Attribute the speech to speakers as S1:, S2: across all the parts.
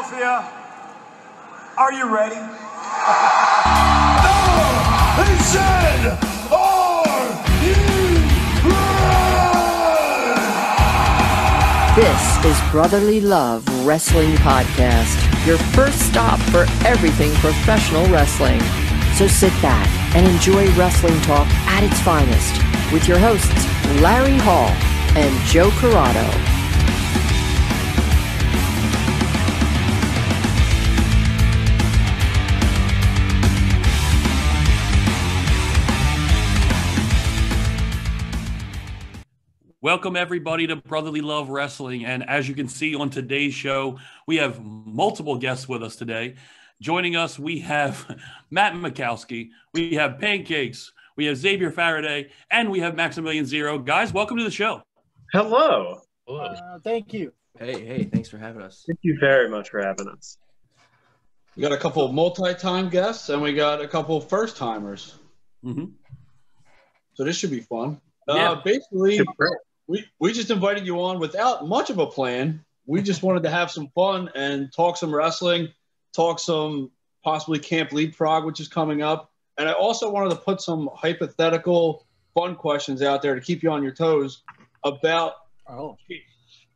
S1: Philadelphia, are you ready?
S2: They said, are you ready?
S3: This is Brotherly Love Wrestling Podcast, your first stop for everything professional wrestling. So sit back and enjoy wrestling talk at its finest with your hosts, Larry Hall and Joe Corrado.
S4: Welcome, everybody, to Brotherly Love Wrestling. And as you can see on today's show, we have multiple guests with us today. Joining us, we have Matt Makowski, we have Pancakes, we have Xavier Faraday, and we have Maximilian ZERO. Guys, welcome to the show.
S5: Hello.
S6: Thank you.
S7: Hey, thanks for having us.
S5: Thank you very much for having us.
S8: We got a couple of multi-time guests, and we got a couple of first-timers.
S4: Mm-hmm.
S8: So this should be fun.
S4: Yeah.
S8: Basically, we just invited you on without much of a plan. We just wanted to have some fun and talk some wrestling, talk some possibly Camp Leapfrog, which is coming up. And I also wanted to put some hypothetical fun questions out there to keep you on your toes about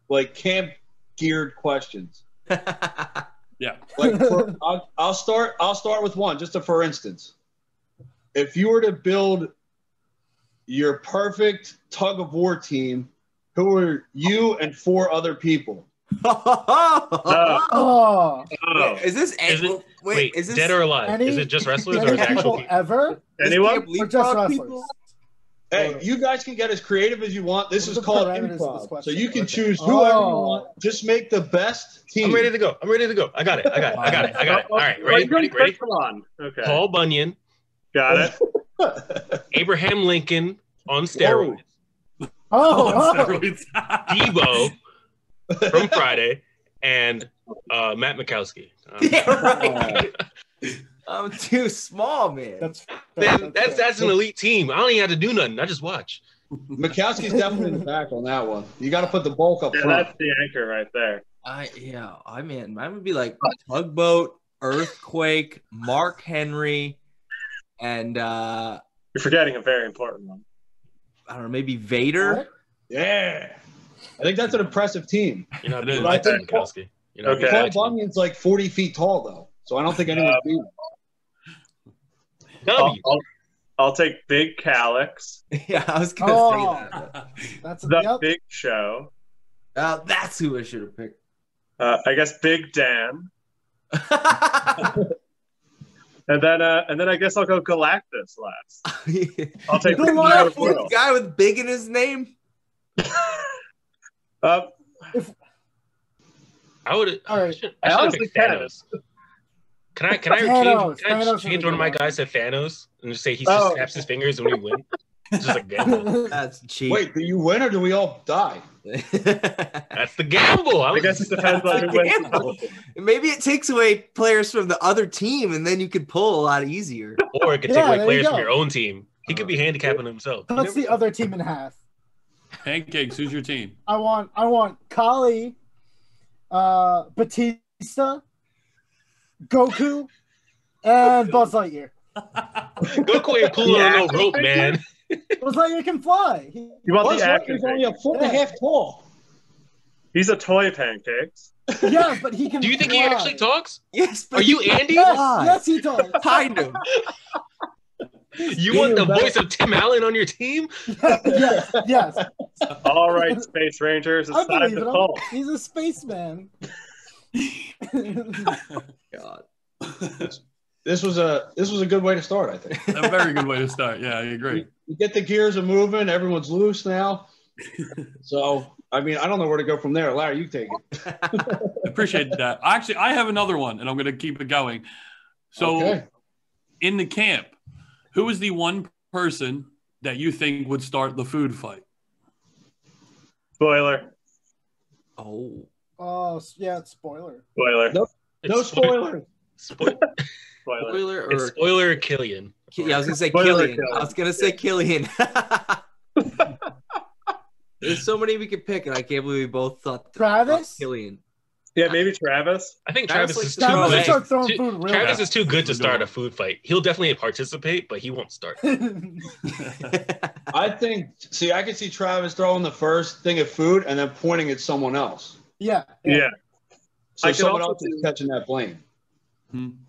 S8: like camp geared questions.
S4: Yeah.
S8: Like I'll start with one, just for instance. If you were to build your perfect tug of war team, who are you and 4 other people?
S7: Is this
S6: dead
S7: or alive? Is it just wrestlers or is it actual people?
S6: Ever?
S5: Anyone?
S6: Or just wrestlers?
S8: Hey, you guys can get as creative as you want. This is called improv. So you can choose whoever you want. Just make the best team.
S7: I'm ready to go. I got it. All right, ready?
S5: Come on. Okay.
S7: Paul Bunyan.
S5: Got it.
S7: Abraham Lincoln on steroids.
S4: Steroids.
S7: Debo from Friday, and Matt Makowski.
S9: I'm too small, man.
S7: That's an elite team. I don't even have to do nothing. I just watch.
S8: Mikowski's definitely in the back on that one. You got to put the bulk up front.
S5: That's the anchor right there.
S9: Mine would be like Tugboat, Earthquake, Mark Henry, and
S5: You're forgetting a very important one.
S9: I don't know, maybe Vader.
S8: Yeah, I think that's an impressive team.
S7: You're not
S8: But
S7: doing
S8: I
S7: that,
S8: think
S7: Mikowski.
S8: Paul Bunyan's like 40 feet tall, though, so I don't think anyone's beating him.
S5: I'll take Big Calyx.
S9: Yeah, I was gonna say that.
S6: That's
S5: The Big Show.
S9: That's who I should have picked.
S5: I guess Big Dan. And then I guess I'll go Galactus last. I'll take
S9: the guy with big in his name.
S7: I would.
S6: All right.
S7: I honestly Thanos. Can I change one of my guys to Thanos and just say he just snaps his fingers when we win? It's just a gamble.
S9: That's cheap.
S8: Wait, do you win or do we all die?
S7: That's the gamble.
S5: I guess it depends on who wins.
S9: Maybe it takes away players from the other team, and then you could pull a lot easier.
S7: Or it could take away players from your own team. He could be handicapping himself.
S6: That's the other team in half.
S4: Pancakes, who's your team?
S6: I want Kali, Batista, Goku, and Buzz Lightyear.
S7: Goku ain't pulling on no rope, man.
S6: Buzz Lightyear can fly.
S5: You want
S8: Buzz
S5: the action?
S8: Lightyear's only a foot and a half tall.
S5: He's a toy, Pancakes.
S6: Yeah, but he can.
S7: Do you think
S6: fly.
S7: he actually talks?
S9: Yes.
S7: Are you Andy?
S6: Yes, he does.
S9: Kind of.
S7: You want the voice of Tim Allen on your team?
S6: Yes.
S5: All right, Space Rangers, it's time to call.
S6: He's a spaceman.
S9: God.
S8: This was a good way to start, I think.
S4: A very good way to start. Yeah, I agree.
S8: You get the gears a moving. Everyone's loose now. So, I mean, I don't know where to go from there. Larry, you take it.
S4: Appreciate that. Actually, I have another one, and I'm going to keep it going. So, in the camp, who is the one person that you think would start the food fight?
S5: Spoiler.
S9: Oh,
S6: yeah, it's spoiler.
S5: Spoiler.
S8: Nope. No spoiler.
S7: Spoiler or spoiler Killian.
S9: Yeah, I was gonna say
S5: Spoiler
S9: Killian. I was gonna say Killian. There's so many we could pick, and I can't believe we both thought
S6: Travis?
S9: Killian.
S5: Yeah, maybe Travis.
S7: I think
S9: Travis
S7: Travis is
S9: likes
S7: too
S9: to
S6: Travis
S7: good.
S6: start throwing food real
S7: Travis
S6: fast.
S7: is too good to start a food fight. He'll definitely participate, but he won't start.
S8: I think. See, I could see Travis throwing the first thing of food and then pointing at someone else.
S6: Yeah.
S5: Yeah.
S8: So
S5: I could
S8: someone
S5: also
S8: else is
S5: see-
S8: catching that blame.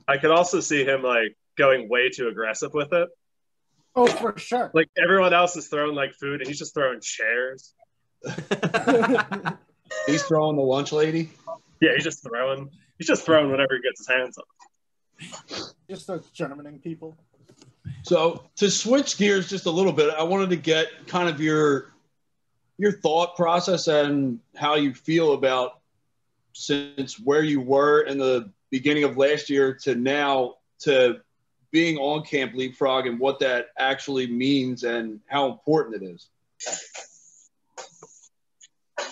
S5: I could also see him like going way too aggressive with it.
S6: Oh, for sure.
S5: Like everyone else is throwing like food, and he's just throwing chairs.
S8: He's throwing the lunch lady.
S5: Yeah, he's just throwing whatever he gets his hands on.
S6: Just starts Germaning people.
S8: So to switch gears just a little bit, I wanted to get kind of your thought process and how you feel about since where you were in the beginning of last year to now to being on Camp Leapfrog and what that actually means and how important it is.
S7: I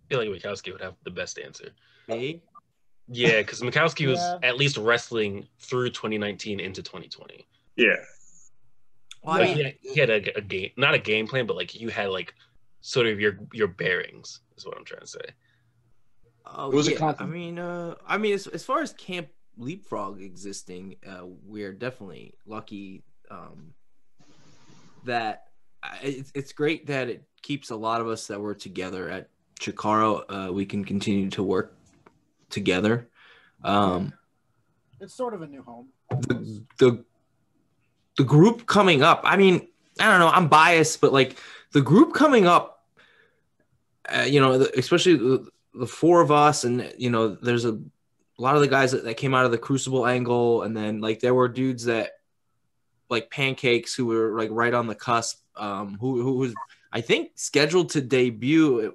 S7: feel like Mikowski would have the best answer.
S9: Me?
S7: Yeah, because Mikowski was
S6: Yeah.
S7: at least wrestling through 2019 into 2020.
S5: Yeah.
S9: Well, I
S7: Like,
S9: mean,
S7: he had a game, not a game plan, but like you had like sort of your bearings is what I'm trying to say.
S9: oh,
S8: It was a
S9: yeah.
S8: compliment.
S9: I mean, as far as Camp Leapfrog existing, we're definitely lucky that it's great that it keeps a lot of us that were together at Chikara. We can continue to work together.
S6: It's sort of a new home.
S9: The group coming up, I mean, I don't know, I'm biased, but like the group coming up, especially the four of us, and there's a lot of the guys that came out of the Crucible angle, and then like there were dudes that like Pancakes who were like right on the cusp, who was I think scheduled to debut.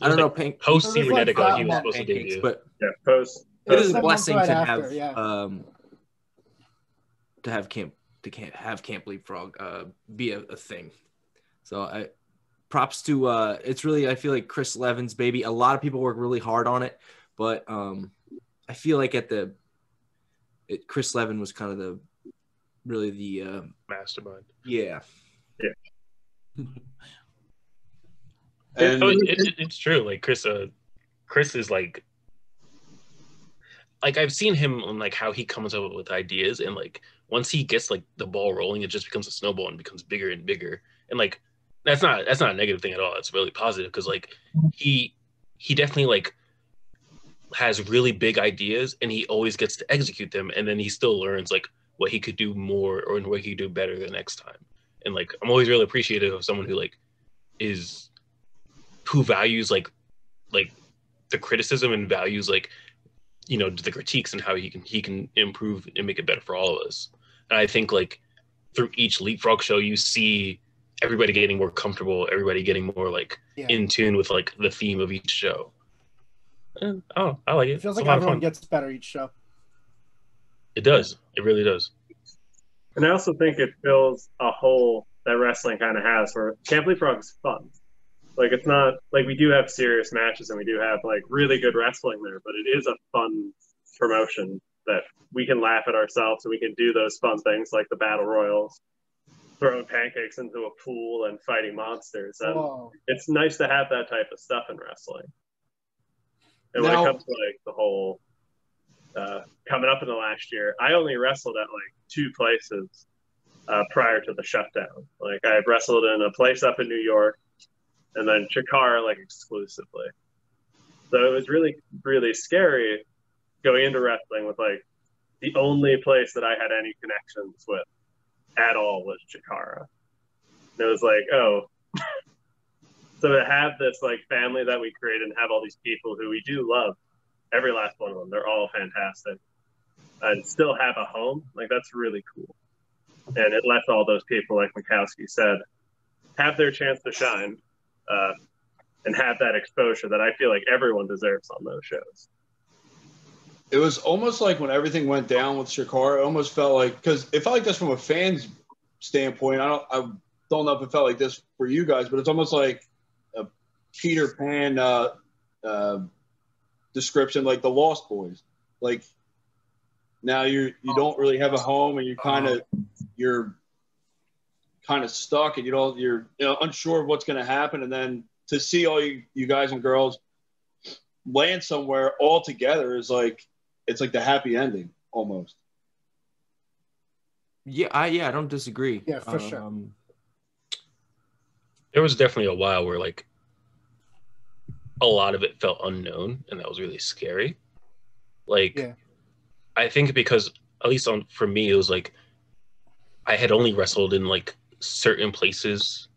S9: I don't know,
S7: Post
S6: It was like
S7: Cybernetico, he was
S6: that
S7: supposed to
S9: Pancakes,
S7: debut.
S9: but
S5: Yeah. Post.
S9: it is a
S6: 7
S9: blessing
S6: months
S9: to
S6: right
S9: have
S6: after, yeah.
S9: have Camp Leapfrog be a thing. So props to it's really, I feel like Chris Levin's baby. A lot of people work really hard on it, but I feel like Chris Levin was kind of the
S7: Mastermind.
S9: yeah.
S8: And
S7: It's true. Like Chris is like I've seen him on like how he comes up with ideas, and like once he gets like the ball rolling, it just becomes a snowball and becomes bigger and bigger. And like that's not a negative thing at all. It's really positive because like he definitely like has really big ideas, and he always gets to execute them, and then he still learns like what he could do more or what he could do better the next time. And like I'm always really appreciative of someone who like who values like the criticism and values like the critiques and how he can improve and make it better for all of us. And I think like through each Leapfrog show you see everybody getting more comfortable, everybody getting more like in tune with like the theme of each show. And, I like it.
S6: It feels
S7: It's
S6: like
S7: a lot of
S6: everyone
S7: fun.
S6: gets better each show.
S7: It does. It really does.
S5: And I also think it fills a hole that wrestling kind of has where Camp Leapfrog is fun. Like, it's not like we do have serious matches and we do have like really good wrestling there, but it is a fun promotion that we can laugh at ourselves and we can do those fun things like the battle royals, throwing pancakes into a pool and fighting monsters. And it's nice to have that type of stuff in wrestling. And when it comes to like the whole coming up in the last year, I only wrestled at like 2 places prior to the shutdown. Like I wrestled in a place up in New York, and then Chikara like exclusively. So it was really, really scary going into wrestling with like the only place that I had any connections with at all was Chikara. And it was like, oh, so to have this like family that we created and have all these people who we do love, every last one of them, they're all fantastic, and still have a home, like that's really cool. And it lets all those people, like Mikowski said, have their chance to shine. And have that exposure that I feel like everyone deserves on those shows.
S8: it was almost like when everything went down with Shakar, it almost felt like, because it felt like this from a fan's standpoint. I don't know if it felt like this for you guys, but it's almost like a Peter Pan description, like the Lost Boys. Like now you don't really have a home, and you're kind of stuck, and you're unsure of what's going to happen, and then to see all you guys and girls land somewhere all together is like, it's like the happy ending almost.
S9: Yeah, I don't disagree.
S6: Yeah, for sure.
S7: There was definitely a while where like a lot of it felt unknown, and that was really scary. Like,
S6: Yeah.
S7: I think because at least for me, it was like I had only wrestled in like certain places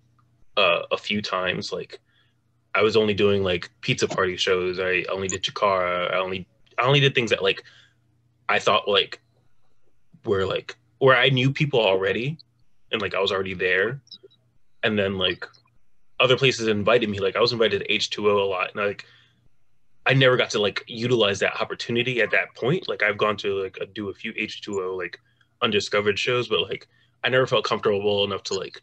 S7: a few times. Like, I was only doing like pizza party shows. I only did Chikara. I only did things that like I thought like were like where I knew people already, and like I was already there. And then like other places invited me. Like I was invited to H2O a lot, and I never got to like utilize that opportunity at that point. Like I've gone to like do a few H2O like undiscovered shows, but like I never felt comfortable enough to like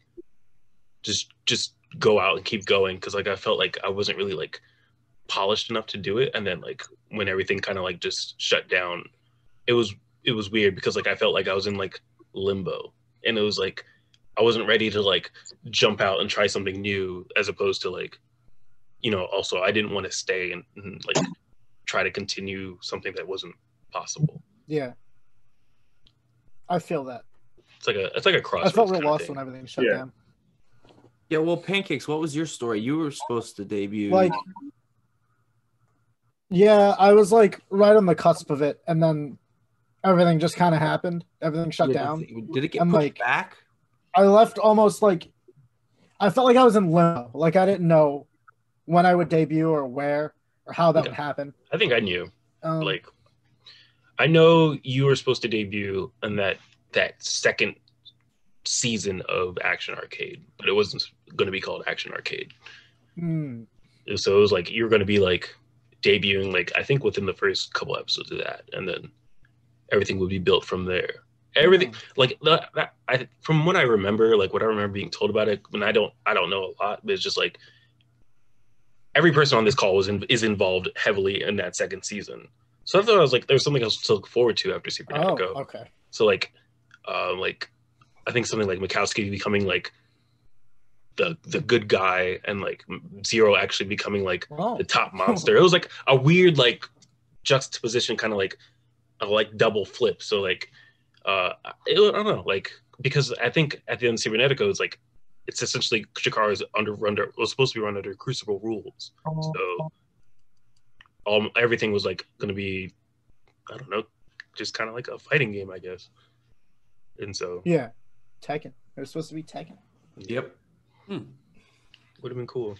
S7: just go out and keep going, because like I felt like I wasn't really like polished enough to do it. And then like when everything kind of like just shut down, it was weird, because like I felt like I was in like limbo, and it was like I wasn't ready to like jump out and try something new, as opposed to like, you know, also I didn't want to stay and like try to continue something that wasn't possible.
S6: Yeah. I feel that.
S7: It's like a crossroads.
S6: I felt real
S7: kind of
S6: lost
S7: thing.
S6: when everything shut down.
S9: Yeah, well, Pancakes, what was your story? You were supposed to debut.
S6: Like, yeah, I was like right on the cusp of it, and then everything just kind of happened. Everything shut down.
S9: Did it get
S6: and
S9: pushed
S6: like
S9: back?
S6: I left almost like I felt like I was in limbo. Like I didn't know when I would debut or where or how that would happen.
S7: I think I knew. Like, I know you were supposed to debut in that second season of Action Arcade, but it wasn't going to be called Action Arcade. So it was like you were going to be like debuting like I think within the first couple episodes of that, and then everything would be built from there. Everything like from what I remember, like what I remember being told about it, when I don't know a lot, but it's just like every person on this call is involved heavily in that second season. So I thought I was like there's something else to look forward to after Supernatural.
S6: Oh, okay.
S7: So like I think something like Mikowski becoming like the good guy, and like Zero actually becoming like the top monster. It was like a weird like juxtaposition, kind of like a like double flip. So like I don't know, like because I think at the end of Cybernetico it's like it's essentially Chikara is was supposed to be run under Crucible rules. So everything was like going to be, I don't know, just kind of like a fighting game, I guess. And so
S6: yeah, Tekken. It was supposed to be Tekken.
S9: Yep.
S7: Would have been cool.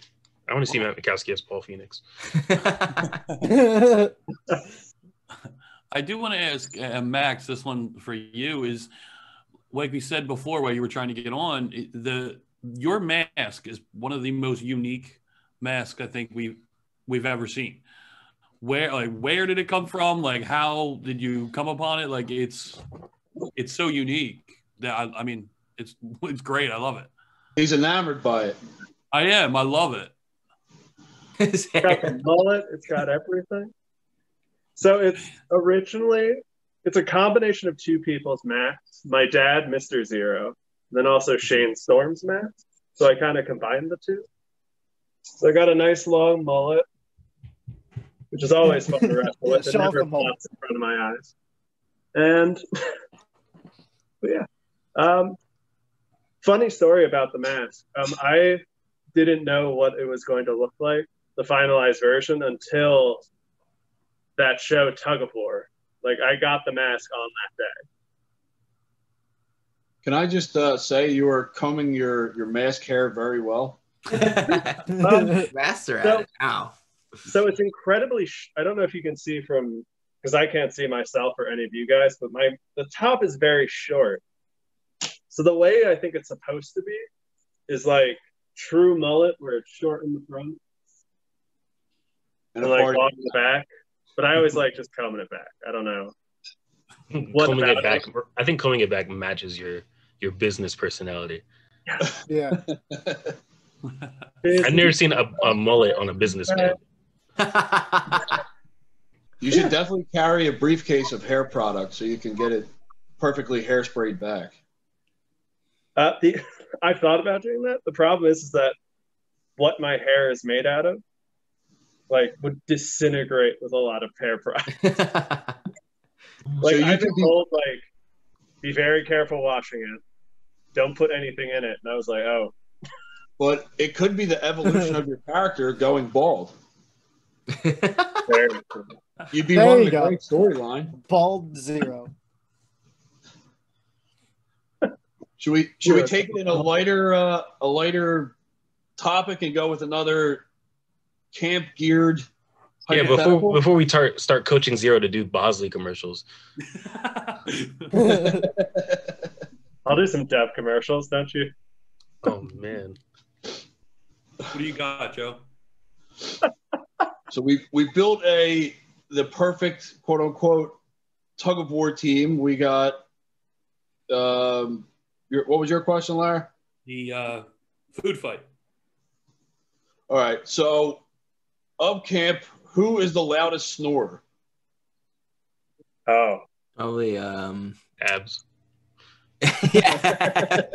S7: I want to see Matt Makowski as Paul Phoenix.
S4: I do want to ask Max, this one for you is, like we said before, while you were trying to get on, your mask is one of the most unique masks I think we've ever seen. Where did it come from? Like, how did you come upon it? Like, it's so unique that I mean, it's great. I love it.
S8: He's enamored by it.
S4: I am. I love it.
S5: It's got the mullet. It's got everything. So it's a combination of two people's masks. My dad, Mr. Zero, and then also Shane Storm's mask. So I kind of combined the two. So I got a nice long mullet, which is always fun to wrestle with. It never pops in front of my eyes. And funny story about the mask. I didn't know what it was going to look like, the finalized version, until that show Tug of War. Like I got the mask on that day.
S8: Can I just say you are combing your mask hair very well?
S9: Master at it. Ow.
S5: So it's incredibly. I don't know if you can see from, because I can't see myself or any of you guys, but the top is very short. So the way I think it's supposed to be is like true mullet, where it's short in the front and like long in the back. But I always like just combing it back. I don't know.
S7: Combing it back. I think combing it back matches your business personality.
S6: Yeah.
S7: I've never seen a mullet on a businessman.
S8: You should definitely carry a briefcase of hair products so you can get it perfectly hairsprayed back.
S5: I thought about doing that. The problem is that what my hair is made out of like would disintegrate with a lot of pear fries. Like
S8: So you
S5: I've been
S8: could be-
S5: told, like, be very careful washing it. Don't put anything in it. And I was like, oh,
S8: But it could be the evolution of your character going bald.
S5: there.
S8: You'd be
S6: There
S8: running
S6: you
S8: a
S6: go.
S8: great storyline.
S6: Bald Zero.
S8: Should we take it in a lighter topic and go with another camp geared?
S7: Yeah, before we start coaching Zero to do Bosley commercials.
S5: I'll do some Dev commercials, don't you?
S7: Oh man.
S4: What do you got, Joe?
S8: So we built the perfect quote unquote tug of war team. We got what was your question, Larry?
S4: The food fight.
S8: All right. So of camp, who is the loudest snorer?
S5: Oh,
S9: Probably
S7: Abs.
S9: yeah.
S5: yeah.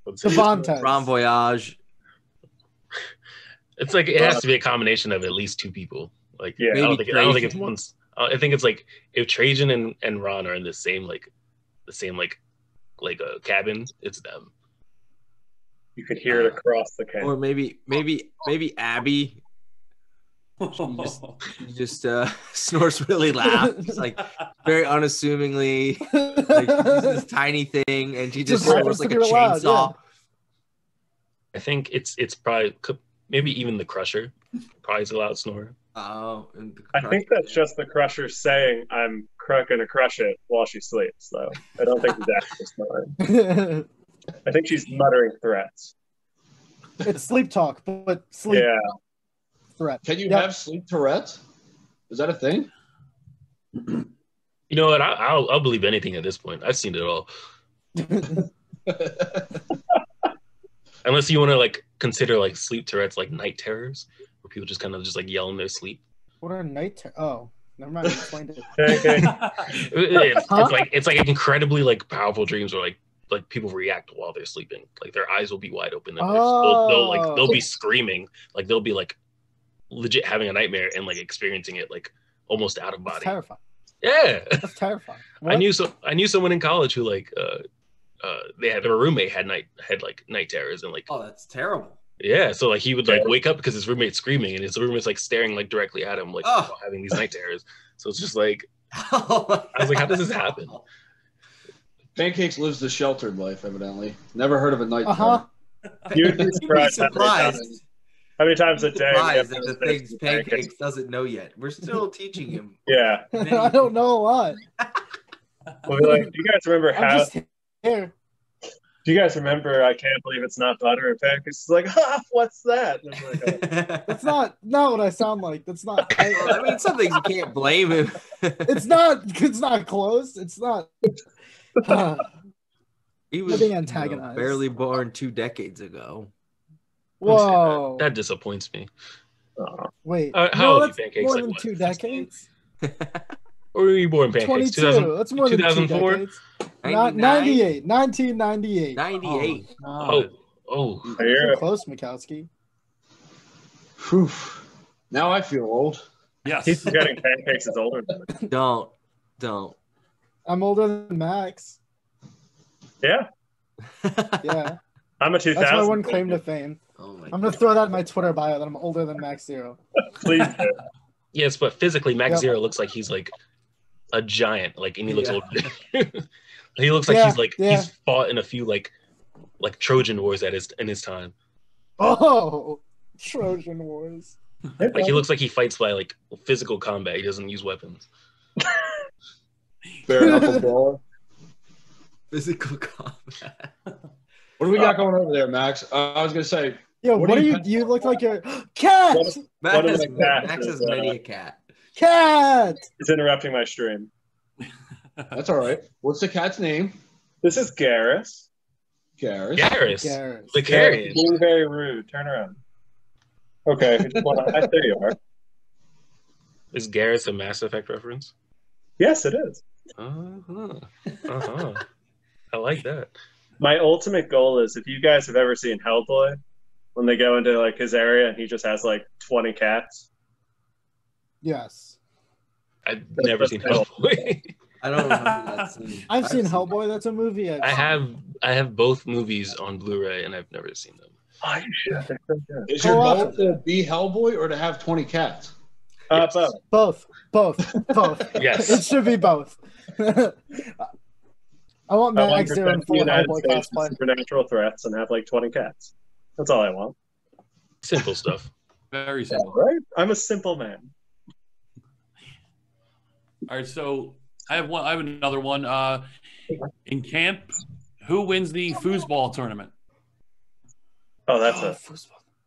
S6: Devontae.
S9: Ron Voyage.
S7: It's like it has to be a combination of at least two people. Like
S5: Yeah.
S7: I don't
S9: Maybe
S7: think it's one. I think it's like if Trajan and Ron are in the same cabin, it's them.
S5: You could hear it across the camp.
S9: Or maybe Abby. She just snores really loud. It's like very unassumingly. Like she's this tiny thing, and she just
S6: Just
S9: snores like a
S6: super loud,
S9: chainsaw.
S7: I think it's probably maybe even the Crusher. Probably is a loud snorer.
S9: Oh, and the
S5: I think that's just the Crusher saying, I'm gonna crush it while she sleeps, though. I don't think he's actually snoring. I think she's muttering threats.
S6: It's sleep talk, but sleep
S5: Yeah.
S6: threat.
S8: Can you
S6: Yep.
S8: have sleep Tourette's? Is that a thing?
S7: You know what? I'll believe anything at this point. I've seen it all. Unless you want to like consider like sleep Tourette's like night terrors, where people just kind of just like yell in their sleep.
S6: What are night? Oh, never mind. Explained it.
S5: Okay.
S7: It's like incredibly like powerful dreams where like people react while they're sleeping. Like their eyes will be wide open and they'll be screaming. Like they'll be like legit having a nightmare and like experiencing it like almost out of
S6: That's
S7: body.
S6: terrifying.
S7: Yeah.
S6: That's terrifying.
S7: I knew someone in college who like their roommate had night terrors and like
S9: Oh, that's terrible.
S7: yeah, so like he would like wake up because his roommate's screaming and his roommate's like staring like directly at him like while having these night terrors. So it's just like I was like, how does this happen?
S8: Pancakes lives the sheltered life, evidently. Never heard of a night terror.
S5: You'd be surprised,
S9: Surprised.
S5: how many times a day.
S9: Surprised that the things Pancakes doesn't know yet. We're still teaching him.
S5: Yeah.
S6: I don't know a lot.
S5: We'll be like, do you guys remember
S6: I'm
S5: how?
S6: just here.
S5: Do you guys remember? I can't believe it's not butter and pancakes. It's like, what's that? And I'm like, oh.
S6: That's not what I sound like. That's not.
S9: I mean, some things you can't blame him.
S6: It's not close. It's not.
S9: He was
S6: being antagonized.
S9: barely born 2 decades ago.
S6: Whoa.
S7: That disappoints me.
S6: Wait.
S7: How old are you,
S6: that's
S7: Pancakes?
S6: more
S7: Like,
S6: than
S7: what,
S6: 2
S7: 16?
S6: decades.
S7: Or were you born Pancakes?
S6: 22. That's more than 2
S7: 2004?
S6: decades. 98. 1998.
S9: 98.
S7: Oh.
S6: You're close, Mikowski.
S8: Whew. Now I feel old.
S4: Yes.
S5: He's forgetting Pancakes is older than me.
S9: Don't.
S6: I'm older than Max.
S5: Yeah.
S6: Yeah.
S5: I'm a 2000.
S6: That's my one claim to fame.
S9: Oh my
S6: I'm going to throw that in my Twitter bio that I'm older than Max Zero.
S5: Please do.
S7: Yes, but physically, Max
S6: Yep.
S7: Zero looks like he's like a giant. Like, and he looks
S9: Yeah.
S7: older. He looks like
S6: Yeah.
S7: he's fought in a few like Trojan Wars in his time.
S6: Oh, Trojan Wars.
S7: Like he looks like he fights by like physical combat. He doesn't use weapons.
S8: Bare knuckle baller.
S9: Physical combat.
S8: What do we got going over there, Max? I was gonna say.
S6: Yo, what are you?
S8: pen-
S6: You look like a cat.
S9: Max
S5: One of
S9: has,
S5: the cats
S9: Max has
S5: is,
S9: many a cat.
S6: Cat.
S5: It's interrupting my stream.
S8: That's all right. What's the cat's name?
S5: This is Garrus.
S8: Garrus.
S7: Garrus,
S6: Garrus.
S7: the carrion.
S5: Being very rude. Turn around. Okay. There you are.
S7: Is Garrus a Mass Effect reference?
S5: Yes, it is.
S7: I like that.
S5: My ultimate goal is, if you guys have ever seen Hellboy, when they go into like his area and he just has like 20 cats?
S6: Yes.
S7: I've never seen Hellboy.
S9: I don't remember that scene.
S6: I've seen Hellboy. That's a movie.
S7: I have both movies on Blu-ray, and I've never seen them.
S5: Oh, you should. They're so good.
S8: Is your goal to be Hellboy or to have 20 cats?
S7: Yes.
S6: Both.
S7: Yes.
S6: It should be both. I want Matt Zero in full
S5: United
S6: Hellboy
S5: States
S6: cosplay.
S5: supernatural threats and have like 20 cats. That's all I want.
S7: Simple stuff.
S4: Very simple.
S5: Right? I'm a simple man.
S4: All right, so I have another one. In camp, who wins the foosball tournament?
S5: Oh, that's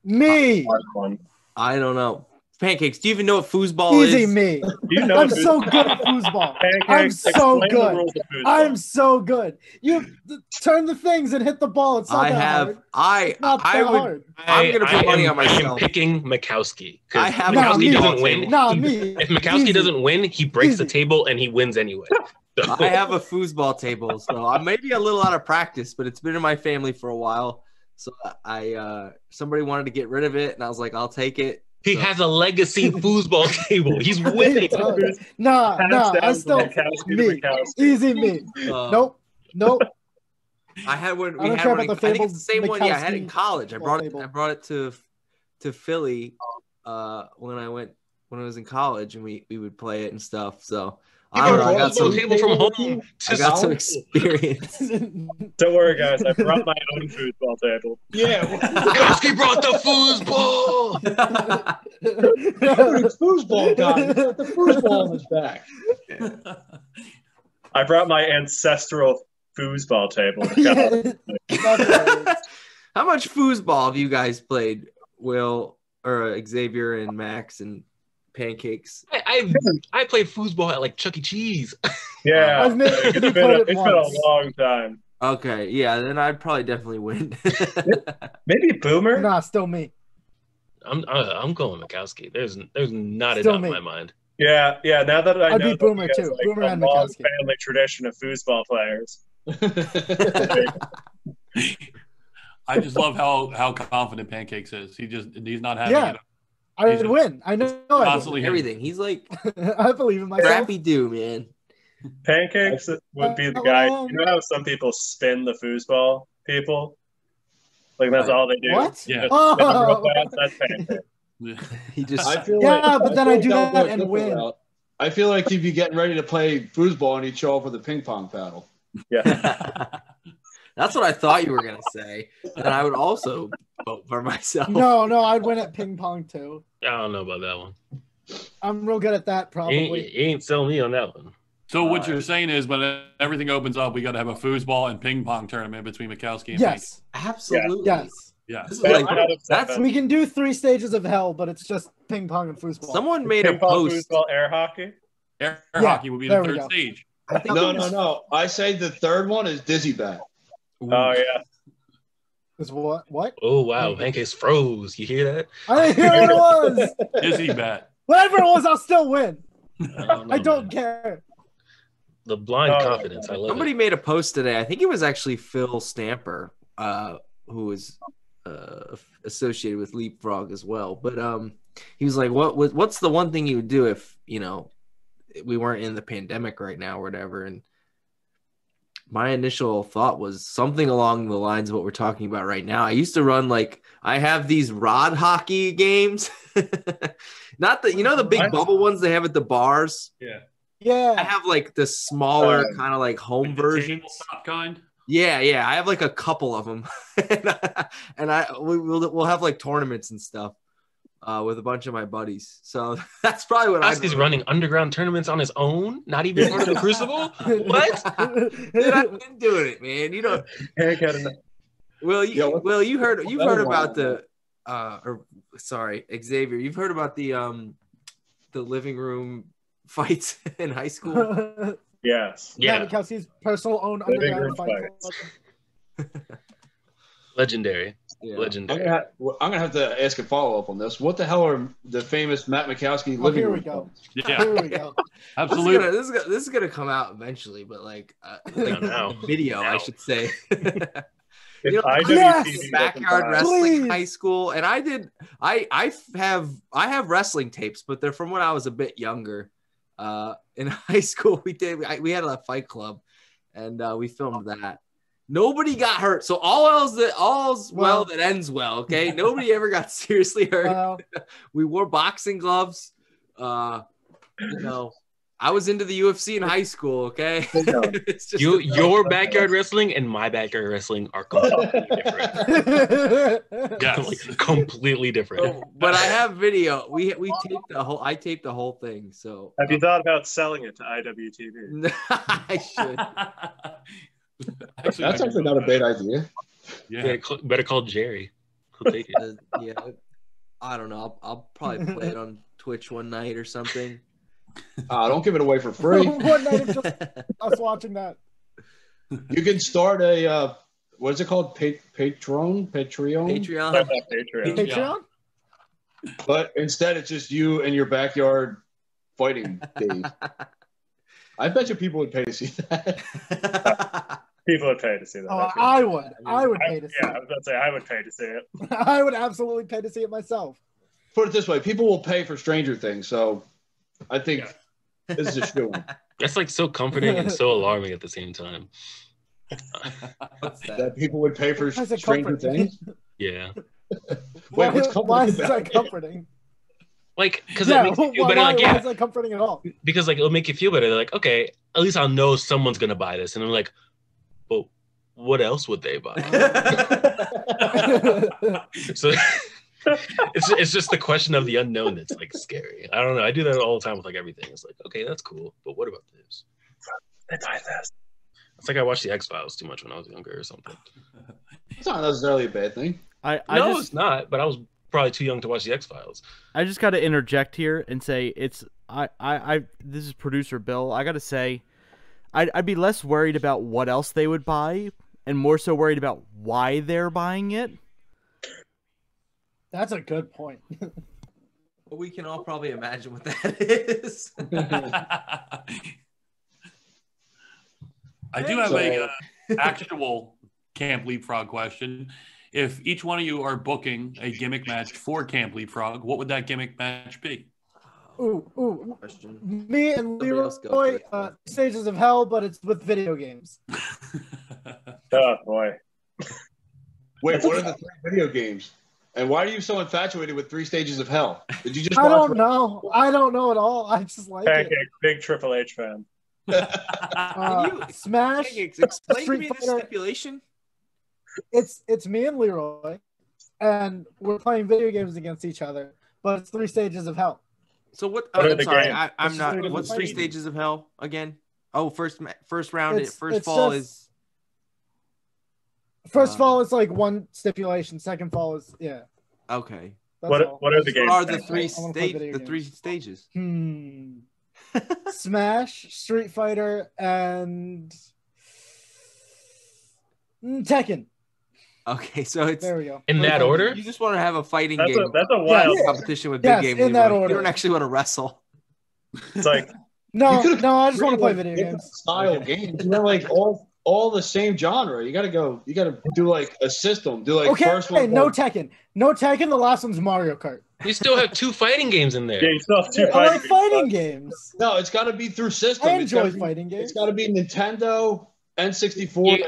S6: Me.
S5: hard one.
S9: I don't know. Pancakes, do you even know what foosball
S6: Easy
S9: is?
S6: me.
S5: Do you know
S6: I'm so good at foosball. I'm
S5: Pancakes,
S6: so
S5: explain the
S6: good.
S5: rules of foosball.
S6: I'm so good. You turn the things and hit the ball. It's not
S9: I
S6: that
S9: have.
S6: hard.
S9: I
S6: Not
S9: I
S6: that
S9: would.
S6: hard.
S9: I'm gonna put money on
S7: I am
S9: myself.
S7: picking Mikowski.
S9: I
S7: Because
S9: have
S6: Nah,
S7: Mikowski
S6: me.
S7: doesn't win.
S6: Nah, me.
S7: If Mikowski
S6: Easy.
S7: doesn't win, he breaks the
S6: Easy.
S7: table and he wins anyway. So,
S9: I have a foosball table, so I may be a little out of practice, but it's been in my family for a while. So somebody wanted to get rid of it, and I was like, I'll take it.
S7: he has a legacy foosball table. He's winning.
S6: Nah, I
S5: down
S6: still
S5: from Mikowski to
S6: me.
S5: Mikowski.
S6: Easy me. Nope.
S9: I had one.
S6: I
S9: We
S6: don't
S9: had
S6: care
S9: one.
S6: about
S9: I
S6: the
S9: think it's the same one. Yeah, I had it in
S6: Mikowski
S9: college. I brought it.
S6: table.
S9: I brought it to Philly when I was in college, and we would play it and stuff. So
S7: He
S9: I don't know.
S7: brought
S9: I
S7: a
S9: got
S7: foosball
S9: some.
S7: table from home.
S9: I got some experience.
S5: Don't worry, guys. I brought my own foosball table.
S8: Yeah.
S7: Mikowski brought the foosball.
S8: It's foosball guy. He's got the foosball on his back.
S5: I brought my ancestral foosball table.
S9: How much foosball have you guys played, Will or Xavier and Max and Pancakes?
S7: I played foosball at like Chuck E. Cheese.
S5: Yeah,
S6: I've maybe
S5: it's
S6: played
S5: been
S6: it
S5: a
S6: once.
S5: long time.
S9: Okay, yeah, then I'd probably definitely win.
S5: Maybe Boomer.
S6: Nah, still me.
S7: I'm going Mikowski. There's not a
S6: Still
S7: doubt in
S6: me.
S7: my mind.
S5: Yeah. Now that I
S6: I'd
S5: know
S6: be
S5: that
S6: Boomer
S5: you guys
S6: too.
S5: like
S6: Boomer
S5: a
S6: and
S5: long
S6: Mikowski.
S5: family tradition of foosball players.
S4: I just love how confident Pancakes is. He's not having
S6: Yeah.
S4: it.
S6: I'd win. I know. I would.
S4: Constantly
S9: Everything. He's like
S6: I believe in myself.
S9: crappy dude, man.
S5: Pancakes would be the guy. You know how some people spin the foosball people? Like that's all they do.
S6: What?
S4: Yeah.
S5: Just
S6: Oh.
S5: spin them real fast. That's Pancakes.
S9: He just
S8: I feel
S6: Yeah,
S8: like,
S6: but then
S8: feel
S6: I
S8: like
S6: do that
S8: would
S6: and
S8: flip
S6: win.
S8: around. I feel like he'd be getting ready to play foosball and he'd show up with a ping pong paddle.
S5: Yeah.
S9: That's what I thought you were gonna say. And I would also vote for myself.
S6: No, I'd win at ping pong too.
S7: I don't know about that one.
S6: I'm real good at that,
S7: He
S6: probably.
S7: ain't selling me on that one.
S4: So what you're saying is, when everything opens up, we got to have a foosball and ping pong tournament between Mikowski and
S6: Yes.
S9: Absolutely.
S6: Yes.
S4: Yeah.
S9: This is
S5: That's
S9: like
S5: not
S9: that's
S5: acceptable.
S6: We can do 3 stages of hell, but it's just ping pong and foosball.
S9: someone made a
S5: Ping pong,
S9: post.
S5: foosball, air hockey.
S4: Air
S6: Yeah,
S4: hockey would be the
S6: there we
S4: third
S6: go.
S4: stage.
S9: I think
S8: No. I say the third one is dizzy bat.
S5: Oh yeah.
S6: Is what? What?
S7: Oh wow, Pancakes froze. You hear that?
S6: I didn't hear what it was.
S4: Dizzy bat.
S6: Whatever it was, I'll still win.
S7: Know,
S6: I don't
S7: man.
S6: care.
S7: The blind
S5: Oh,
S7: confidence. I love
S9: somebody
S7: it.
S9: made a post today. I think it was actually Phil Stamper, who was associated with Leapfrog as well. But he was like, what's the one thing you would do if, we weren't in the pandemic right now or whatever? And my initial thought was something along the lines of what we're talking about right now. I used to run I have these rod hockey games. Not the big bubble ones they have at the bars.
S4: Yeah.
S9: I
S6: Yeah.
S9: have the smaller kind of home
S4: The
S9: versions.
S4: tabletop kind.
S9: Yeah. I have a couple of them, and we'll have tournaments and stuff with a bunch of my buddies. So that's probably what
S7: Mikowski's running underground tournaments on his own, not even part of the Crucible. What?
S9: Dude, I've been doing it, man.
S5: Eric had enough.
S9: You've heard
S8: better
S9: about
S8: one.
S9: Xavier, you've heard about the living room fights in high school.
S5: Yes.
S7: Yeah,
S6: Mikowski's personal own
S5: Living
S6: underground
S5: room
S6: fight.
S5: fights.
S7: legendary,
S9: Yeah.
S7: legendary.
S8: I'm gonna have to ask a follow up on this. What the hell are the famous Matt Makowski
S6: Oh,
S8: living
S6: here we
S8: room
S6: go.
S8: fights?
S4: Yeah.
S6: Here we go.
S4: Absolutely.
S9: This is gonna come out eventually, but
S7: Now.
S9: video, I
S7: Now.
S9: should say. You know,
S5: IWTV
S9: backyard
S5: doesn't
S9: wrestling in
S6: Please.
S9: high school, and I have wrestling tapes, but they're from when I was a bit younger. In high school, we had a fight club, and we filmed that. Nobody got hurt, so all's well that ends well. Okay, nobody ever got seriously hurt.
S6: Well,
S9: We wore boxing gloves. I was into the UFC in high school. Okay, it's just
S7: Your backyard wrestling and my backyard wrestling are completely different.
S4: Yes.
S7: Completely different.
S9: But I have video. We taped the whole. I taped the whole thing. So
S5: Have you thought about selling it to IWTV?
S9: I should.
S4: Actually,
S8: That's actually not a bad idea.
S4: Yeah.
S7: Better call Jerry. He'll take it.
S9: Yeah, I don't know. I'll probably play it on Twitch one night or something.
S8: Don't give it away for free.
S6: one night of just us watching that.
S8: You can start a what is it called? Patreon.
S6: Patreon?
S8: But instead, it's just you and your backyard fighting days. I bet you people would pay to see that.
S5: People would pay to see that.
S6: Oh, I would. I would pay to see
S5: Yeah, I was about to say I would pay to see it.
S6: it. I would absolutely pay to see it myself.
S8: Put it this way: people will pay for Stranger Things, so I think this is a shoe.
S7: That's like so comforting and so alarming at the same time.
S9: What's that?
S8: That people would pay for
S6: Why is it
S8: Stranger
S6: comforting?
S8: Things.
S7: Yeah.
S8: Wait, what's
S6: Why is
S8: comforting
S6: that
S8: about it?
S6: comforting?
S7: Like, because
S6: Yeah,
S7: it makes you feel
S6: why,
S7: better. Like,
S6: why
S7: yeah,
S6: is that comforting at all?
S7: because like it'll make you feel better. They're like, okay, at least I'll know someone's gonna buy this, and I'm like, well, what else would they buy? So it's just the question of the unknown that's like scary. I don't know. I do that all the time with like everything. It's like, okay, that's cool, but what about this?
S5: They buy this.
S7: It's like I watched the X-Files too much when I was younger or something.
S8: It's not necessarily a bad thing.
S7: It's not. But I was probably too young to watch the X-Files.
S10: I just got to interject here and say this is producer Bill. I got to say, I'd be less worried about what else they would buy and more so worried about why they're buying it.
S6: That's a good point.
S9: We can all probably imagine what that is.
S4: I do have a actual Camp Leapfrog question. If each one of you are booking a gimmick match for Camp Leapfrog, what would that gimmick match be?
S6: Ooh.
S9: Question.
S6: Me and
S9: Somebody else go
S6: Leroy,
S9: first.
S6: Stages of Hell, but it's with video games.
S5: Oh boy.
S8: Wait, what are the 3 video games? And why are you so infatuated with 3 Stages of Hell? Did you just
S6: I
S8: watch
S6: don't know. I don't know at all. I just like
S5: Pancake,
S6: it.
S5: big Triple H fan.
S6: Smash.
S9: Pancakes, explain to
S6: Street
S9: me the
S6: Fighter.
S9: stipulation.
S6: It's me and Leroy, and we're playing video games against each other. But it's 3 Stages of Hell.
S9: So what?
S5: What are
S9: I'm
S5: the
S9: sorry,
S5: games?
S9: I'm
S6: It's
S9: not.
S6: just
S9: What's
S6: three
S9: 3
S6: different
S9: stages of hell again? Oh, first round.
S6: It's
S9: First fall
S6: just-
S9: is.
S6: First fall is like 1 stipulation. Second fall is
S9: Okay.
S6: That's
S5: What
S6: all.
S5: are the
S9: What
S5: games?
S9: are the
S6: I
S9: three
S6: wanna play
S9: stage?
S6: video
S9: The
S6: games.
S9: 3 stages.
S6: Smash, Street Fighter, and Tekken.
S9: Okay, so it's
S6: There we go.
S7: In that order?
S9: You just want to have a fighting
S5: That's
S9: game.
S5: a wild.
S6: Yeah.
S9: competition with
S6: Yes,
S9: big game.
S6: in that
S9: Leroy.
S6: order.
S9: You don't actually want to wrestle.
S5: It's like
S6: No,
S8: You could've
S6: I just want to play
S8: Really,
S6: video
S8: different
S6: games.
S8: style games. They're like all the same genre. You gotta do like a system. Do like
S6: Okay,
S8: first one.
S6: no Tekken. No Tekken. The last one's Mario Kart.
S7: You still have 2 fighting games in there.
S5: yeah, you still have 2
S6: I like
S5: fighting
S6: fighting games.
S8: No, it's gotta be through system.
S6: I
S8: It's gotta
S6: enjoy
S8: be-
S6: fighting games.
S8: It's gotta be Nintendo, N64.
S7: You-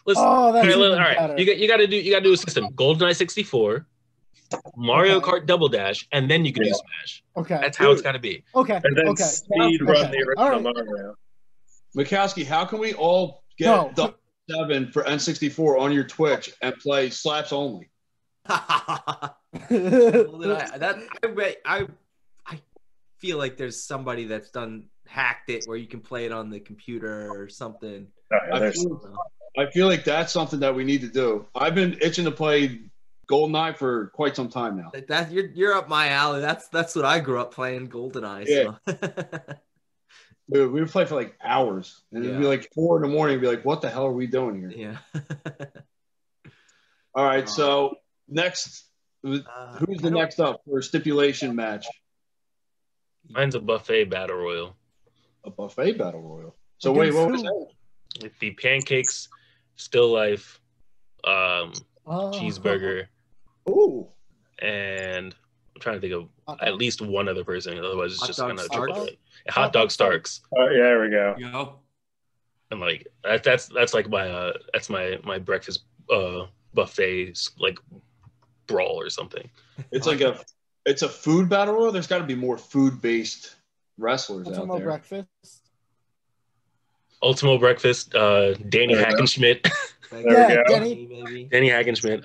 S7: Listen,
S6: Oh, that's
S7: all right,
S6: even
S7: all right.
S6: better.
S7: You got to do a system. GoldenEye 64, Mario
S6: Okay.
S7: Kart Double Dash, and then you can do Smash.
S6: Okay.
S7: That's how it's got to be.
S6: Okay.
S5: And then
S6: Okay.
S5: speed run
S6: Okay.
S5: the original
S6: All right.
S5: Mario.
S8: Mikowski, how can we all get
S6: No.
S8: Double 7 for N64 on your Twitch and play slaps only?
S9: Well, then I feel like there's somebody that's hacked it where you can play it on the computer or something.
S5: Oh, yeah,
S8: I
S5: there's-
S8: feel like that's something that we need to do. I've been itching to play GoldenEye for quite some time now.
S9: That you're up my alley. That's what I grew up playing, GoldenEye.
S8: Yeah.
S9: So.
S8: Dude, we would play for like hours, and it'd be
S9: Yeah.
S8: like 4 in the morning. And be like, "What the hell are we doing here?"
S9: Yeah.
S8: All right, so next, who's the next up for a stipulation match?
S7: Mine's a buffet battle royal.
S8: A buffet battle royal. So wait, what was that?
S7: With the Pancakes, Still Life, cheeseburger,
S8: Ooh.
S7: and I'm trying to think of at least one other person. Otherwise, it's
S9: Hot
S7: just
S9: dog
S7: kind of
S9: Starks?
S7: triple threat. Hot dog Starks.
S5: Oh, yeah, there we go.
S4: You know?
S7: And like that's like my that's my breakfast buffet like brawl or something.
S8: It's like it's a food battle royal. There's got to be more food-based wrestlers out there.
S6: Breakfast.
S7: Ultimo Breakfast, Danny
S5: There we go.
S7: Hackenschmidt.
S6: Yeah,
S5: go.
S6: Denny.
S7: Danny Hackenschmidt.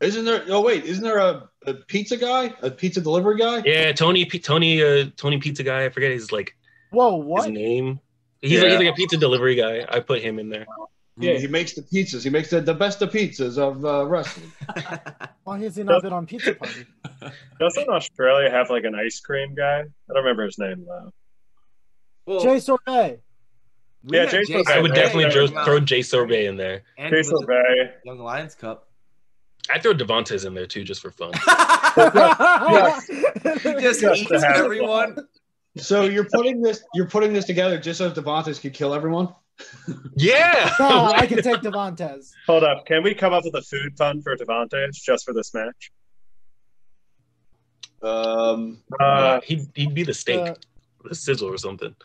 S8: Isn't there a pizza guy, a pizza delivery guy?
S7: Yeah, Tony Pizza Guy. I forget his
S6: Whoa, what?
S7: his name. He's like a pizza delivery guy. I put him in there.
S8: Yeah, he makes the pizzas. He makes the best of pizzas of wrestling.
S6: Why has he not been on Pizza Party?
S5: Doesn't Australia have like an ice cream guy? I don't remember his name though.
S9: Well,
S6: Jay Sorbet.
S9: we
S5: Yeah,
S9: had
S5: Jason-
S9: Jason
S7: I would
S5: Okay,
S7: definitely
S5: there
S7: throw Jay Sorbet in there.
S9: and
S5: Jay
S9: he was at
S5: Sorbet.
S9: Young Lions Cup.
S7: I'd throw Devontae in there too, just for fun.
S9: He just
S5: Just
S9: eats
S5: to have
S9: everyone.
S8: So you're putting this together just so Devontae could kill everyone?
S7: Yeah.
S6: No, I can take Devontae.
S5: Hold up. Can we come up with a food pun for Devontae just for this match?
S7: He'd be the steak, the sizzle or something.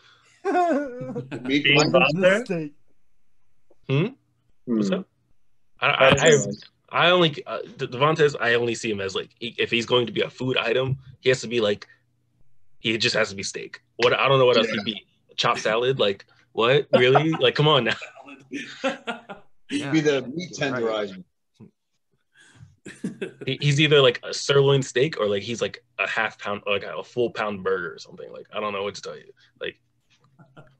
S8: Meat
S5: Bean
S8: blender?
S5: butter?
S7: What's up?
S5: That's
S7: I only Devontae. I only see him as like if he's going to be a food item, he has to be like he just has to be steak. What I don't know what else he'd be. Chopped salad? Like what? Really? Like come on now.
S8: He'd be the meat tenderizer.
S7: He's either like a sirloin steak or like he's like a half pound, like a full pound burger or something. Like I don't know what to tell you. Like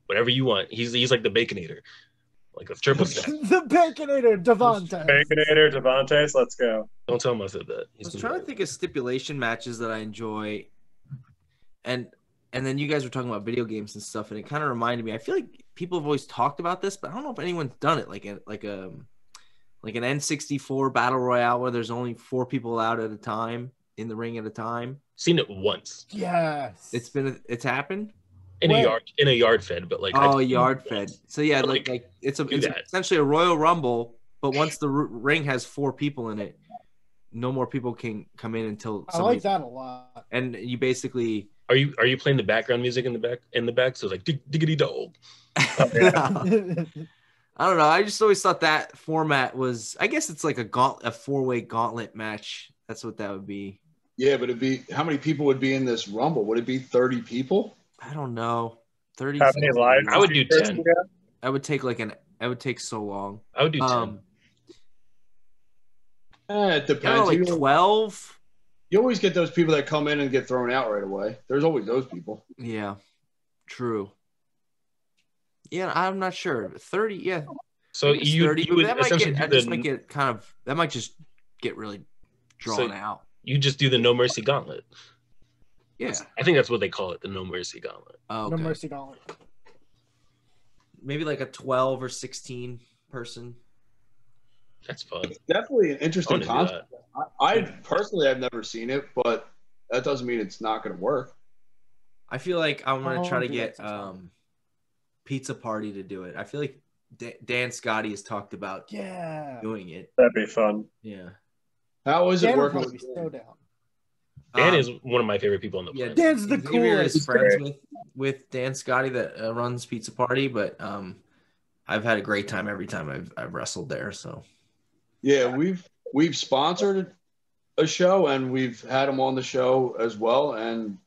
S7: whatever you want. He's like the Baconator, like a triple stack.
S6: The Baconator, Devontae.
S5: Baconator, Devontae, let's go.
S7: Don't tell him I said that.
S9: I was trying to think of stipulation matches that I enjoy, and then you guys were talking about video games and stuff, and it kind of reminded me. I feel like people have always talked about this, but I don't know if anyone's done it. Like an N64 battle royale where there's only 4 people out at a time in the ring at a time.
S7: Seen it once
S6: Yes.
S9: It's happened
S7: in a yard fed, but like
S9: yard fed. So yeah, like it's essentially a Royal Rumble, but once the ring has 4 people in it, no more people can come in until
S6: I like that a lot.
S9: And you basically
S7: Are you playing the background music in the back? So it's like diggity dog.
S9: I don't know. I just always thought that format was. I guess it's like a 4-way gauntlet match. That's what that would be.
S8: Yeah, but how many people would be in this Rumble? Would it be 30 people?
S9: I don't know. 30.
S5: How many lives?
S7: I would do 10.
S9: I would take It would take so long.
S7: I would do 10.
S8: It depends.
S9: Like 12.
S8: You always get those people that come in and get thrown out right away. There's always those people.
S9: Yeah, true. Yeah, I'm not sure. 30, yeah.
S7: So you
S9: 30,
S7: would
S9: that might
S7: essentially
S9: get,
S7: do
S9: might get kind of that might just get really drawn out.
S7: You just do the No Mercy Gauntlet.
S9: Yeah,
S7: I think that's what they call it, the No Mercy Gauntlet.
S9: Oh, okay.
S6: No Mercy Gauntlet.
S9: Maybe like a 12 or 16 person.
S7: That's fun.
S8: It's definitely an interesting
S7: I
S8: concept. I personally have never seen it, but that doesn't mean it's not going to work.
S9: I feel like I'm gonna try to
S6: do
S9: get
S6: that
S9: Pizza Party to do it. I feel like Dan Scotty has talked about doing it.
S5: That'd be fun.
S9: Yeah.
S8: How is it
S6: Dan would
S8: working?
S6: probably be so down.
S7: Dan is one of my favorite people on the planet.
S6: Dan's the
S9: Xavier is
S6: coolest.
S9: friends with Dan Scotty that runs Pizza Party, but I've had a great time every time I've wrestled there. So
S8: Yeah, we've sponsored a show and we've had him on the show as well, and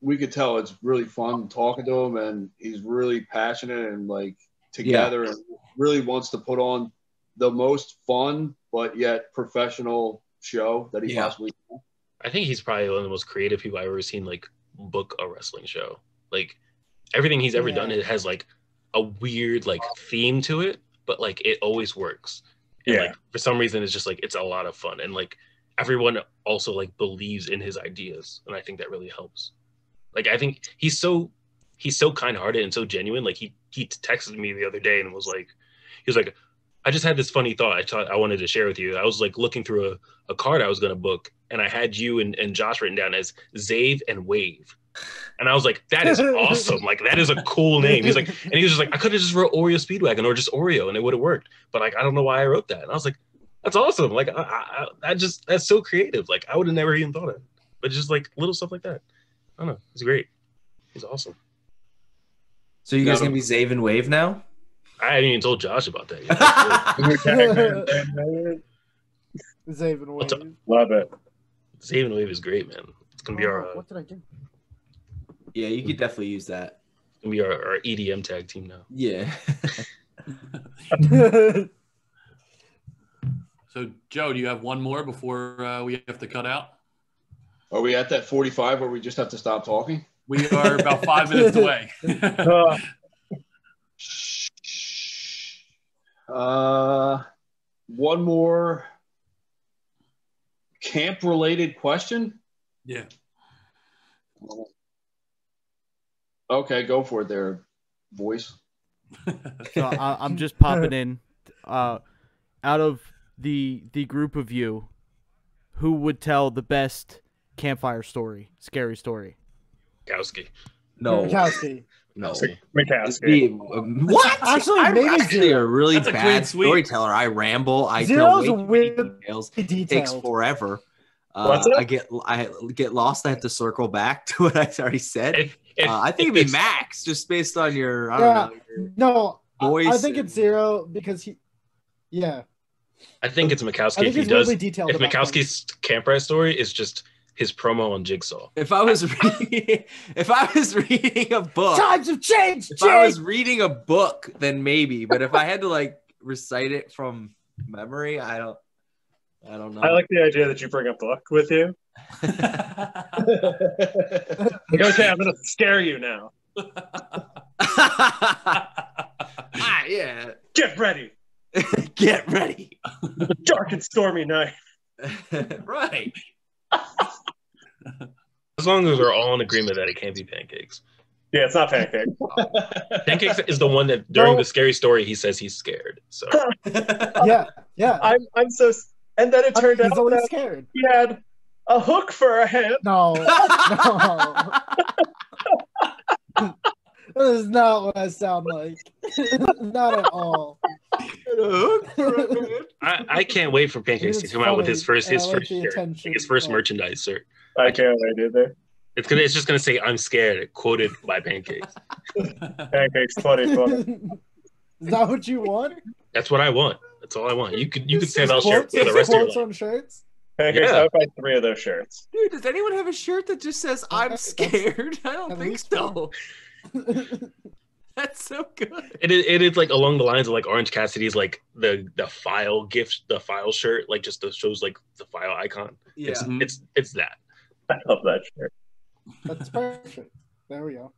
S8: we could tell it's really fun talking to him, and he's really passionate and like together and really wants to put on the most fun but yet professional show that he possibly can.
S7: I think he's probably one of the most creative people I've ever seen like book a wrestling show. Like everything he's ever done, it has like a weird like theme to it, but like it always works. And like for some reason it's just like it's a lot of fun, and like everyone also like believes in his ideas, and I think that really helps. Like I think he's so kind-hearted and so genuine. Like he texted me the other day and was like, I just had this funny thought I wanted to share with you. I was like looking through a card I was going to book, and I had you and Josh written down as Zave and Wave. And I was like, that is awesome. Like, that is a cool name. He's like, and he was just like, I could have just wrote Oreo Speedwagon or just Oreo and it would have worked. But like, I don't know why I wrote that. And I was like, that's awesome. Like, that's so creative. Like, I would have never even thought of it. But just like little stuff like that. I don't know. It's great. It's awesome.
S9: So you guys gonna be Zave and Wave now?
S7: I hadn't even told Josh about that yet.
S6: Zave and Wave.
S5: Love it.
S7: Zave and Wave is great, man. It's gonna be our.
S6: What did I do?
S9: Yeah, you could definitely use that.
S7: It's gonna be our EDM tag team now.
S9: Yeah.
S4: So, Joe, do you have one more before we have to cut out?
S8: Are we at that 45 where we just have to stop talking?
S4: We are about 5 minutes away.
S8: One more camp-related question?
S4: Yeah.
S8: Okay, go for it there, voice.
S10: So I'm just popping in. Out of the group of you, who would tell the best campfire story, scary story?
S7: Mikowski.
S9: No.
S6: Mikowski.
S7: No.
S5: Mikowski.
S9: What?
S6: Actually,
S9: I'm
S6: maybe
S9: actually
S6: Zero.
S9: a really
S4: That's a
S9: bad
S4: clean sweep.
S9: storyteller. I ramble. I
S6: Zero's
S9: tell way too many
S6: weird
S9: details.
S6: detailed.
S9: Takes forever.
S5: What's it?
S9: I get lost. I have to circle back to what I already said. I think it'd be Max, just based on your. I don't know. Your
S6: No,
S9: voice
S6: I think
S9: and-
S6: it's Zero because he. Yeah.
S7: I think it's Mikowski
S6: I think
S7: if he
S6: he's
S7: does.
S6: really detailed
S7: If
S6: about
S7: Mikowski's campfire story is just his promo on Jigsaw.
S9: If I was reading, a book,
S6: Times have changed.
S9: if I was reading a book, then maybe. But if I had to like recite it from memory, I don't know.
S5: I like the idea that you bring a book with you. Like, okay, I'm going to scare you now.
S9: Yeah.
S5: Get ready.
S9: Get ready.
S5: The dark and stormy night.
S9: Right.
S7: As long as we're all in agreement that it can't be Pancakes.
S5: Yeah, it's not Pancake.
S7: Pancakes is the one that during the scary story he says he's scared. So
S6: Yeah.
S5: I'm so. And then it turned
S6: He's
S5: out
S6: always
S5: that
S6: scared.
S5: he had a hook for a hand.
S6: No. That is not what I sound like. Not at all.
S7: I can't wait for Pancakes to
S6: It's
S7: come out with
S6: funny,
S7: his first
S6: and I like
S7: shirt,
S6: the attention.
S7: his first
S6: Oh.
S7: merchandise shirt.
S5: I can't wait either.
S7: It's just gonna say "I'm scared," quoted by Pancakes.
S5: Pancakes 2020.
S6: Is that what you want?
S7: That's what I want. That's all I want. You could say that
S6: Quotes-
S7: shirt for the rest of your
S6: quotes
S7: life.
S6: on shirts?
S5: Pancakes,
S7: Yeah.
S5: I would buy 3 of those shirts.
S9: Dude, does anyone have a shirt that just says "I'm scared"? I don't
S6: at
S9: think
S6: least
S9: so. That's so good.
S7: It is like along the lines of like Orange Cassidy's like the file gift, the file shirt, like just shows like the file icon.
S9: Yeah.
S7: It's that.
S5: I love that shirt.
S6: That's perfect. There we go.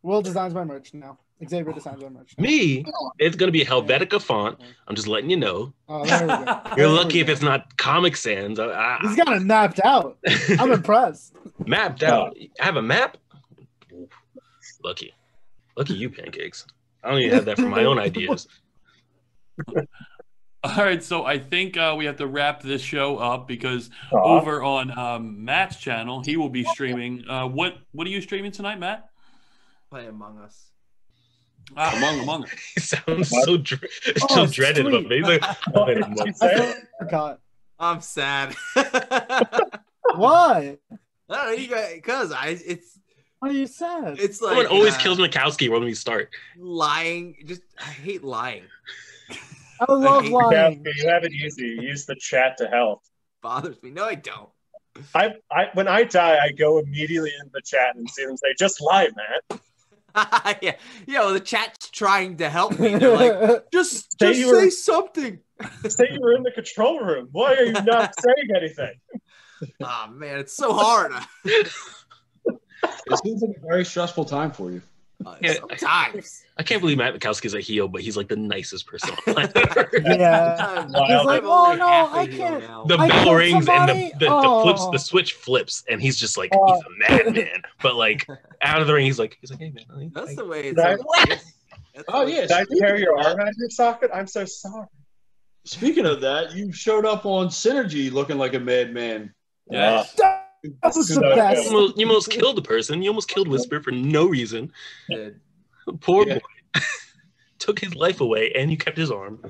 S6: Will designs my merch now. Xavier designs my merch now.
S7: Me, it's gonna be Helvetica font. I'm just letting you know.
S6: Oh, there we go.
S7: You're
S6: There we
S7: lucky if
S6: go.
S7: it's not Comic Sans.
S6: He's got it mapped out. I'm impressed.
S7: Mapped out. I have a map. Lucky you, Pancakes. I don't even have that for my own ideas.
S4: All right, so I think we have to wrap this show up because
S5: Aw.
S4: over on Matt's channel, he will be streaming. What are you streaming tonight, Matt?
S9: Play Among Us.
S4: Among Us.
S7: It sounds so dreaded, but
S6: sweet.
S7: maybe.
S6: I forgot.
S9: I'm sad.
S6: Why?
S9: No, you guys, because it's
S6: Why are you sad?
S9: like
S7: Someone always kills Mikowski when we start.
S9: lying. I hate lying.
S6: I love
S9: hate
S6: lying.
S5: You have it easy. Use the chat to help.
S9: Bothers me. No, I don't.
S5: When I die, I go immediately into the chat and see them say, "Just lie, Matt."
S9: Yeah. Well, the chat's trying to help me. They're like, just
S5: Say you were-
S9: say something.
S5: Say you were in the control room. Why are you not saying anything?
S9: Oh man, it's so hard.
S8: It seems like a very stressful time for you.
S7: Yeah.
S9: Sometimes.
S7: I can't believe Matt Mikowski's a heel, but he's like the nicest person on planet Earth.
S6: Yeah.
S9: Sometimes.
S6: He's like,
S9: I'm
S6: oh
S9: only
S6: no,
S9: half a
S6: I
S9: heel
S6: can't.
S9: now.
S7: The
S6: I
S7: bell
S6: killed
S7: rings
S6: somebody?
S7: and the
S6: Oh.
S7: switch flips, and he's just like he's a madman. But like out of the ring, he's like, hey man,
S9: That's the way it's.
S5: Right.
S9: That's
S8: Oh
S9: the way-
S8: yeah.
S5: Did I tear your arm out of your socket? I'm so sorry.
S8: Speaking of that, you showed up on Synergy looking like a madman.
S4: Yes.
S6: That was the best.
S7: You almost killed the person. You almost killed Whisper for no reason. Poor boy. Took his life away, and you kept his arm.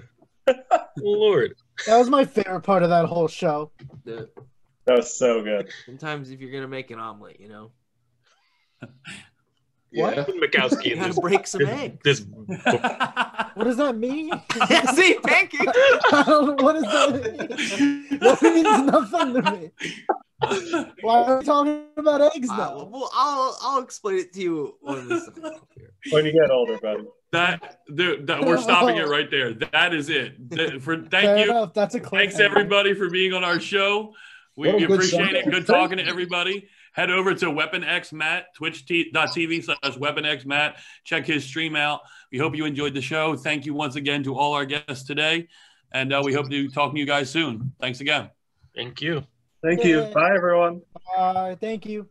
S7: Lord.
S6: That was my favorite part of that whole show.
S5: That was so good.
S9: Sometimes if you're gonna make an omelet, you know.
S8: Yeah.
S7: Mikowski
S9: You
S7: in
S9: gotta
S7: this.
S9: break some eggs.
S6: What does that mean?
S9: See, pancake.
S6: I don't know, what does that mean? That means nothing to me. Why are we talking about eggs now?
S9: Well, I'll explain it to you when this is here.
S5: When you get older, buddy.
S4: That we're stopping it right there. That is it. Thank
S6: Fair
S4: you.
S6: enough. That's a
S4: Thanks
S6: cliffhanger.
S4: everybody for being on our show. We
S8: What a good
S4: appreciate
S8: show.
S4: it. Good talking to everybody. Head over to Weapon X Matt, twitch.tv/Weapon X Matt. Check his stream out. We hope you enjoyed the show. Thank you once again to all our guests today. And we hope to talk to you guys soon. Thanks again.
S7: Thank you.
S5: Thank you. Bye, everyone.
S6: Thank you.